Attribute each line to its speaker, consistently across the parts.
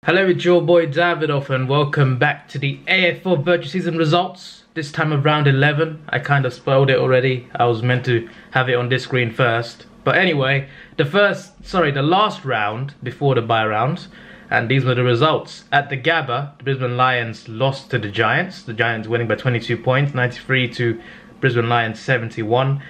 Speaker 1: Hello, it's your boy Davidoff and welcome back to the AFL virtual season results. This time of round 11. I kind of spoiled it already. I was meant to have it on this screen first. But anyway, the last round before the bye rounds. And these were the results. At the Gabba, the Brisbane Lions lost to the Giants. The Giants winning by 22 points, 93 to Brisbane Lions 71.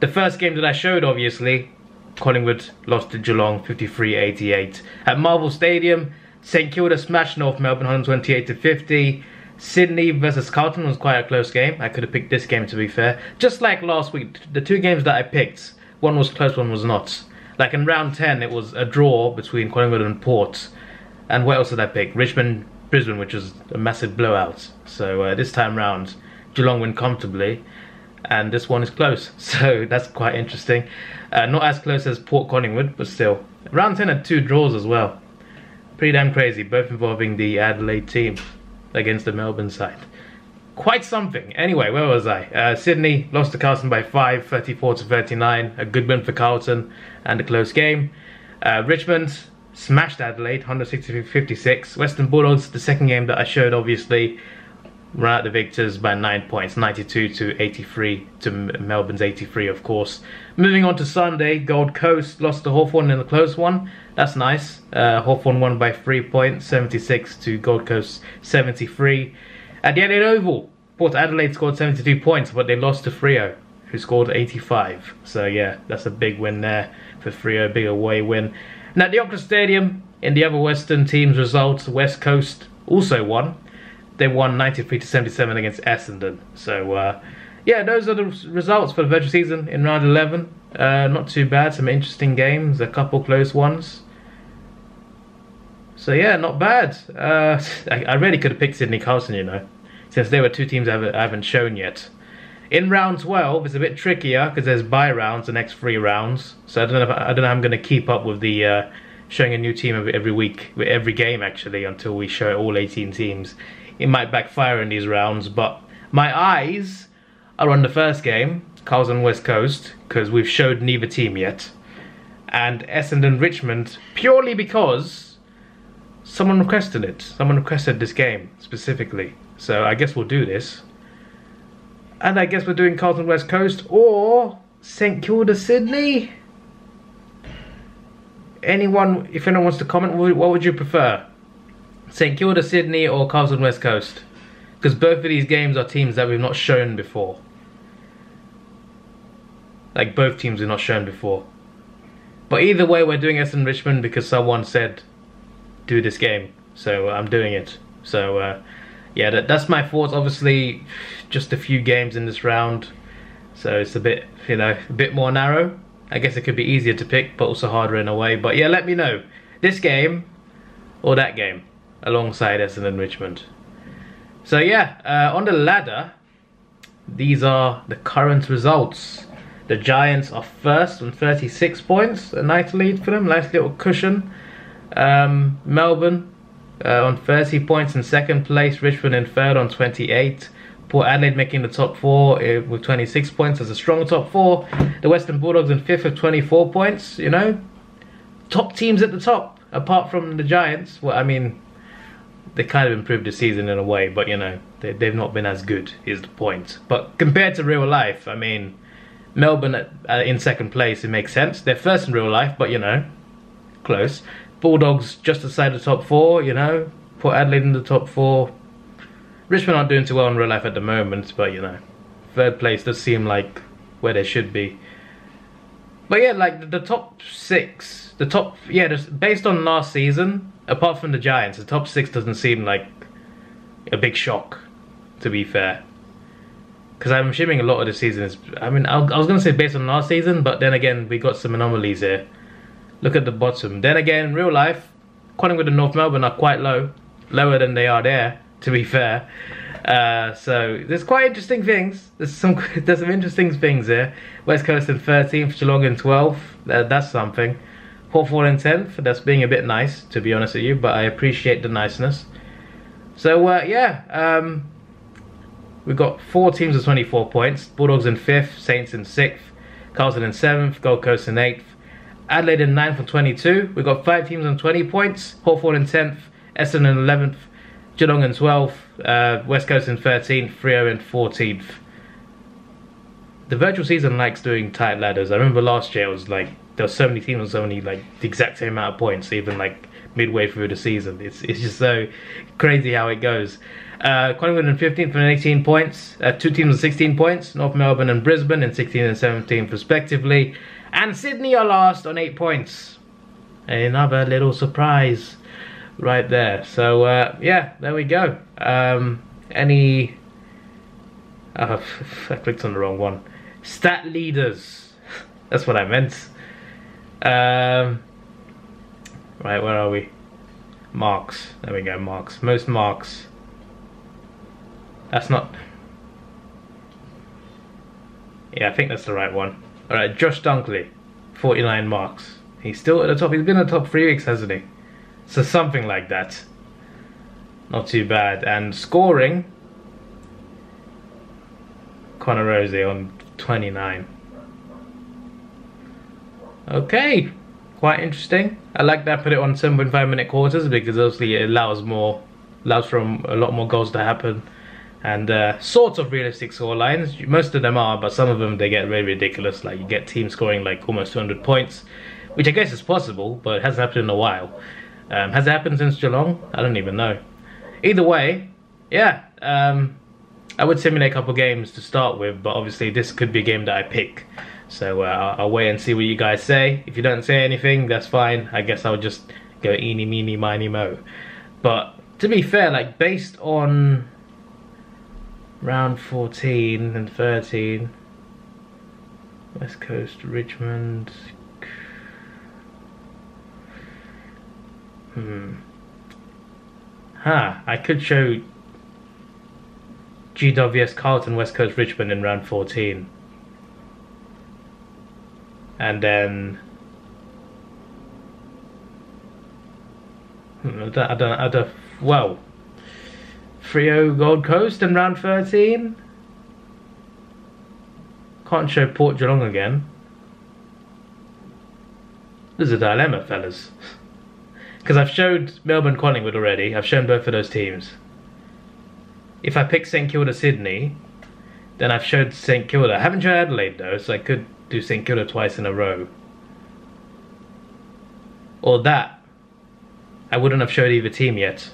Speaker 1: The first game that I showed, obviously, Collingwood lost to Geelong 53-88. At Marvel Stadium, St Kilda smashed North Melbourne 128 to 50. Sydney versus Carlton was quite a close game. I could have picked this game, to be fair. Just like last week, the two games that I picked, one was close, one was not. Like in round 10, it was a draw between Collingwood and Port. And what else did I pick? Richmond, Brisbane, which was a massive blowout. So this time round, Geelong win comfortably. And this one is close. So that's quite interesting. Not as close as Port Collingwood, but still. Round 10 had two draws as well. Pretty damn crazy, both involving the Adelaide team against the Melbourne side. Quite something. Anyway, where was I? Sydney lost to Carlton by 5, 34 to 39. A good win for Carlton and a close game. Richmond smashed Adelaide, 160-56. Western Bulldogs, the second game that I showed, obviously, ran out the victors by 9 points, 92 to 83 to Melbourne's 83, of course. Moving on to Sunday, Gold Coast lost to Hawthorn in a close one. That's nice. Hawthorn won by 3 points, 76 to Gold Coast 73. At the Adelaide Oval, Port Adelaide scored 72 points, but they lost to Freo, who scored 85. So yeah, that's a big win there for Freo, big away win. And at the Optus Stadium, in the other Western team's results, West Coast also won. They won 93 to 77 against Essendon. So yeah, those are the results for the virtual season in round 11. Not too bad, some interesting games, a couple close ones. So yeah, not bad. I really could have picked Sydney Carlton, you know, since they were two teams I haven't shown yet. In round 12, it's a bit trickier because there's bye rounds the next 3 rounds. So I don't know how I'm going to keep up with the showing a new team every week, with every game actually, until we show all 18 teams. It might backfire in these rounds, but my eyes are on the first game, Carlton West Coast, because we've showed neither team yet, and Essendon Richmond, purely because someone requested it. Someone requested this game specifically, so I guess we'll do this. And I guess we're doing Carlton West Coast or St Kilda Sydney. If anyone wants to comment, what would you prefer? St Kilda Sydney or Carlton West Coast? Because both of these games are teams that we've not shown before. Like both teams we've not shown before. But either way, we're doing Essendon Richmond because someone said do this game, so I'm doing it. So yeah, that's my thoughts. Obviously, just a few games in this round, so it's a bit, you know, a bit more narrow. I guess it could be easier to pick, but also harder in a way. But yeah, let me know this game or that game alongside Essendon Richmond. So yeah, on the ladder, these are the current results. The Giants are first on 36 points, a nice lead for them, nice little cushion. Melbourne on 30 points in second place, Richmond in third on 28. Port Adelaide making the top 4 with 26 points as a strong top 4. The Western Bulldogs in 5th with 24 points, you know. Top teams at the top, apart from the Giants. Well, I mean, they kind of improved the season in a way, but you know, they've not been as good, is the point. But compared to real life, I mean, Melbourne in second place, it makes sense. They're first in real life, but you know, close. Bulldogs just outside the top 4, you know. Port Adelaide in the top 4. Richmond aren't doing too well in real life at the moment, but you know, third place does seem like where they should be. But yeah, like the top 6, based on last season, apart from the Giants, the top 6 doesn't seem like a big shock, to be fair. Because I'm assuming a lot of the season is, I mean, I was going to say based on last season, but then again, we got some anomalies here. Look at the bottom. Then again, in real life, Collingwood and North Melbourne are quite low. Lower than they are there, to be fair. So there's quite interesting things. There's some interesting things here. West Coast in 13th, Geelong in 12th. That's something. Hawthorn in 10th. That's being a bit nice, to be honest with you, but I appreciate the niceness. So yeah, we've got 4 teams with 24 points. Bulldogs in 5th, Saints in 6th, Carlton in 7th, Gold Coast in 8th. Adelaide in 9th on 22. We've got 5 teams on 20 points. Hawthorn in 10th, Essendon in 11th, Geelong in 12th, West Coast in 13th, Freo in 14th. The virtual season likes doing tight ladders. I remember last year it was like there were so many teams with only like the exact same amount of points, even like midway through the season. It's just so crazy how it goes. Collingwood in 15th and 18 points. 2 teams with 16 points. North Melbourne and Brisbane in 16th and 17th respectively. And Sydney are last on 8 points. Another little surprise right there. So yeah, there we go. I clicked on the wrong one. Stat leaders. That's what I meant. Right, where are we? Marks. There we go, marks. Most marks. That's not... Yeah, I think that's the right one. Alright, Josh Dunkley. 49 marks. He's still at the top. He's been in the top 3 weeks, hasn't he? So something like that. Not too bad. And scoring... Connor Rosie on 29. Okay. Quite interesting. I like that. Put it on 7.5 minute quarters because obviously it allows for a lot more goals to happen, and sorts of realistic score lines. Most of them are, but some of them they get very ridiculous. Like you get teams scoring like almost 200 points, which I guess is possible, but it hasn't happened in a while. Has it happened since Geelong? I don't even know. Either way, yeah. I would simulate a couple games to start with, but obviously this could be a game that I pick. So I'll wait and see what you guys say. If you don't say anything, that's fine. I guess I'll just go eeny, meeny, miny, mo. But to be fair, like based on round 14 and 13, West Coast, Richmond. I could show GWS, Carlton, West Coast, Richmond in round 14. And then I don't well, Freo, Gold Coast in round 13. Can't show Port Geelong again. This is a dilemma, fellas. Because I've showed Melbourne, Collingwood already. I've shown both of those teams. If I pick St Kilda, Sydney, then I've showed St Kilda. I haven't shown Adelaide though, so I could do St Kilda twice in a row. Or that. I wouldn't have showed either team yet.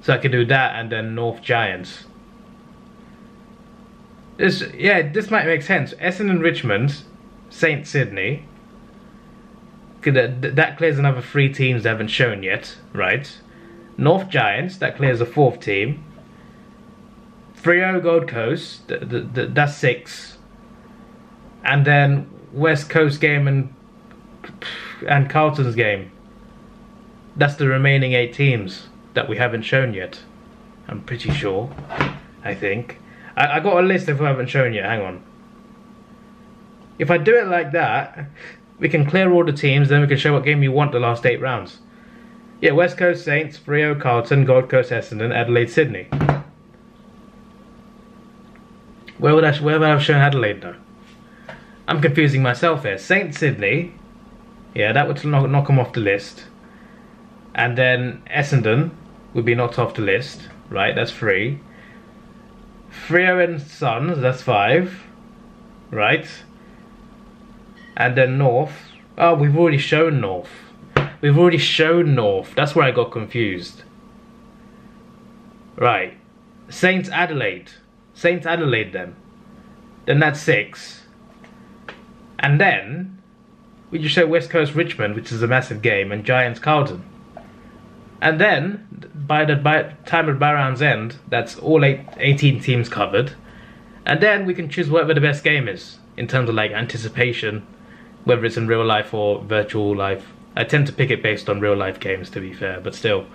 Speaker 1: So I could do that and then North Giants. This might make sense. Essendon, Richmond, St Sydney. That clears another 3 teams that haven't shown yet, right? North Giants, that clears a 4th team. Freo, Gold Coast, that's 6. And then West Coast game and Carlton's game. That's the remaining 8 teams that we haven't shown yet. I'm pretty sure. I think. I got a list if we haven't shown yet. Hang on. If I do it like that, we can clear all the teams, then we can show what game we want the last 8 rounds. Yeah, West Coast, Saints, Freo, Carlton, Gold Coast, Essendon, Adelaide, Sydney. Where would I have shown Adelaide though? I'm confusing myself here. St Sydney, yeah, that would knock them off the list. And then Essendon would be knocked off the list, right? That's 3. Freo and Suns, that's 5, right? And then North. Oh, we've already shown North. We've already shown North. That's where I got confused. Right. Saints Adelaide. Saints Adelaide then. Then that's 6. And then we just show West Coast Richmond, which is a massive game, and Giants Carlton. And then by the time of round's end, that's all 18 teams covered. And then we can choose whatever the best game is in terms of like anticipation, whether it's in real life or virtual life. I tend to pick it based on real life games, to be fair, but still.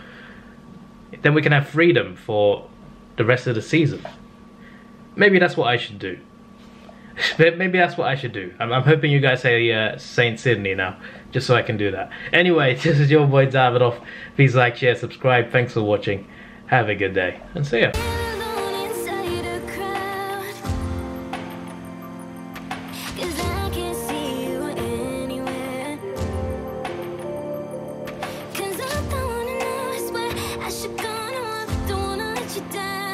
Speaker 1: Then we can have freedom for the rest of the season. Maybe that's what I should do. Maybe that's what I should do. I'm hoping you guys say St. Sydney now, just so I can do that. Anyway, this is your boy Davidoff. Please like, share, subscribe. Thanks for watching. Have a good day, and see ya.
Speaker 2: you down.